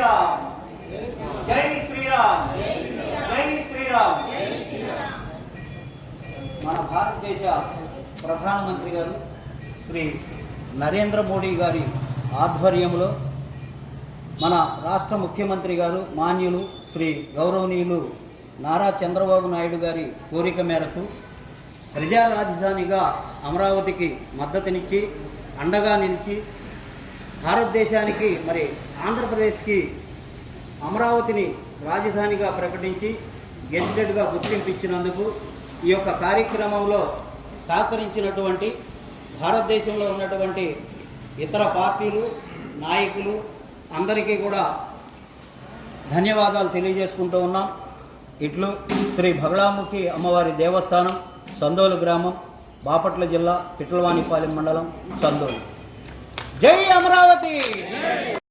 శ్రీరామ్ జై శ్రీరామ్ జై శ్రీరామ్. మన భారతదేశ ప్రధానమంత్రి గారు శ్రీ నరేంద్ర మోడీ గారి ఆధ్వర్యంలో మన రాష్ట్ర ముఖ్యమంత్రి గారు మాన్యులు శ్రీ గౌరవనీయులు నారా చంద్రబాబు నాయుడు గారి కోరిక మేరకు ప్రజా రాజధానిగా అమరావతికి మద్దతునిచ్చి అండగా నిలిచి భారతదేశానికి మరి ఆంధ్రప్రదేశ్కి అమరావతిని రాజధానిగా ప్రకటించి గెజిటెడ్గా గుర్తింపించినందుకు ఈ యొక్క కార్యక్రమంలో సహకరించినటువంటి భారతదేశంలో ఉన్నటువంటి ఇతర పార్టీలు నాయకులు అందరికీ కూడా ధన్యవాదాలు తెలియజేసుకుంటూ ఉన్నాం. ఇట్లు శ్రీ బగళాముఖి అమ్మవారి దేవస్థానం, చందోలు గ్రామం, బాపట్ల జిల్లా, పిట్లవానిపాలెం మండలం, చందోలు. జై అమరావతి.